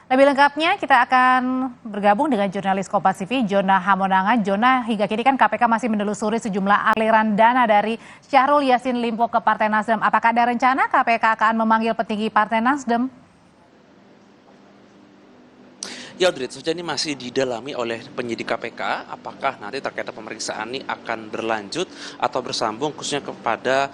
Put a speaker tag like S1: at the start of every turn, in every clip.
S1: Lebih lengkapnya kita akan bergabung dengan jurnalis Kompas TV, Jona Hamonangan. Jona, hingga kini kan KPK masih menelusuri sejumlah aliran dana dari Syahrul Yassin Limpo ke Partai Nasdem. Apakah ada rencana KPK akan memanggil petinggi Partai Nasdem?
S2: Ya, Audrey, sejauh ini masih didalami oleh penyidik KPK. Apakah nanti terkait pemeriksaan ini akan berlanjut atau bersambung khususnya kepada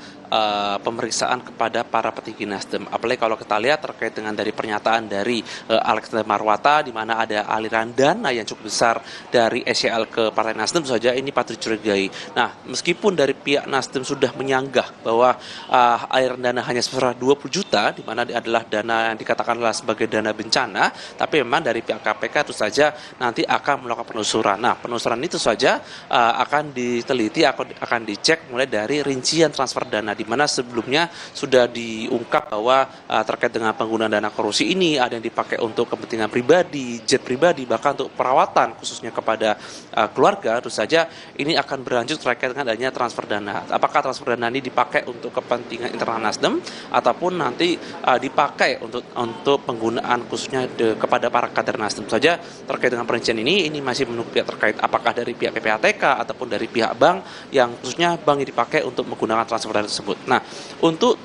S2: pemeriksaan kepada para petinggi Nasdem. Apalagi kalau kita lihat terkait dengan dari pernyataan dari Alexander Marwata, di mana ada aliran dana yang cukup besar dari SCL ke Partai Nasdem saja ini patut dicurigai. Nah, meskipun dari pihak Nasdem sudah menyanggah bahwa aliran dana hanya sebesar 20 juta, di mana adalah dana yang dikatakanlah sebagai dana bencana, tapi memang dari pihak KPK itu saja nanti akan melakukan penelusuran. Nah, penelusuran itu saja akan diteliti, akan dicek mulai dari rincian transfer dana, di mana sebelumnya sudah diungkap bahwa terkait dengan penggunaan dana korupsi ini ada yang dipakai untuk kepentingan pribadi, jet pribadi, bahkan untuk perawatan khususnya kepada keluarga. Tentu saja ini akan berlanjut terkait dengan adanya transfer dana. Apakah transfer dana ini dipakai untuk kepentingan internal Nasdem ataupun nanti dipakai untuk penggunaan khususnya kepada para kader Nasdem saja. Terkait dengan perincian ini masih menunggu pihak terkait, apakah dari pihak PPATK ataupun dari pihak bank yang khususnya bank yang dipakai untuk menggunakan transfer dana tersebut. Nah, untuk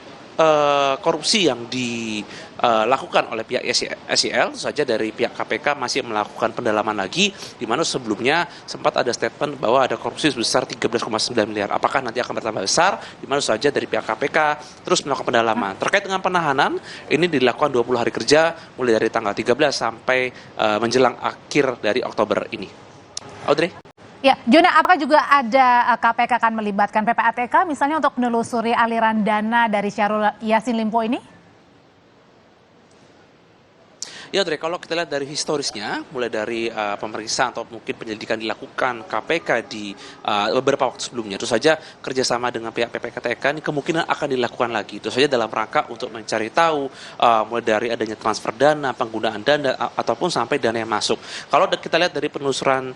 S2: korupsi yang dilakukan oleh pihak SCL, saja dari pihak KPK masih melakukan pendalaman lagi, di mana sebelumnya sempat ada statement bahwa ada korupsi sebesar 13,9 miliar. Apakah nanti akan bertambah besar? Di mana saja dari pihak KPK terus melakukan pendalaman. Terkait dengan penahanan, ini dilakukan 20 hari kerja mulai dari tanggal 13 sampai menjelang akhir dari Oktober ini. Audrey?
S1: Ya, Jona, apakah juga ada KPK akan melibatkan PPATK misalnya untuk menelusuri aliran dana dari Syahrul Yassin Limpo ini?
S2: Ya, Dre, kalau kita lihat dari historisnya, mulai dari pemeriksaan atau mungkin penyelidikan dilakukan KPK di beberapa waktu sebelumnya, itu saja kerjasama dengan pihak PPATK ini kemungkinan akan dilakukan lagi. Itu saja dalam rangka untuk mencari tahu mulai dari adanya transfer dana, penggunaan dana, ataupun sampai dana yang masuk. Kalau kita lihat dari penelusuran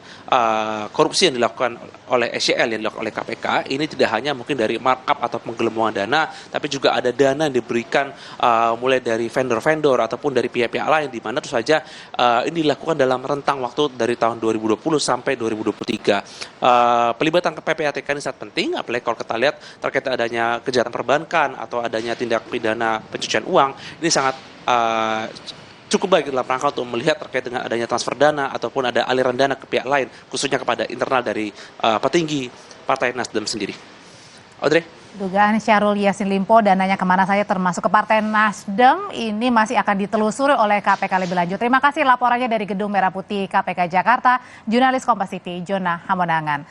S2: korupsi yang dilakukan oleh SCL, yang dilakukan oleh KPK, ini tidak hanya mungkin dari markup atau penggelembungan dana, tapi juga ada dana yang diberikan mulai dari vendor-vendor ataupun dari pihak-pihak lain, di mana itu saja ini dilakukan dalam rentang waktu dari tahun 2020 sampai 2023. Pelibatan PPATK ini sangat penting, apalagi kalau kita lihat terkait adanya kejahatan perbankan atau adanya tindak pidana pencucian uang, ini sangat cukup baik dalam rangka untuk melihat terkait dengan adanya transfer dana ataupun ada aliran dana ke pihak lain, khususnya kepada internal dari petinggi Partai Nasdem sendiri. Audrey?
S1: Dugaan Syahrul Yassin Limpo dananya kemana saja termasuk ke Partai Nasdem ini masih akan ditelusuri oleh KPK lebih lanjut. Terima kasih laporannya dari Gedung Merah Putih KPK Jakarta, jurnalis Kompas TV Jona Hamonangan.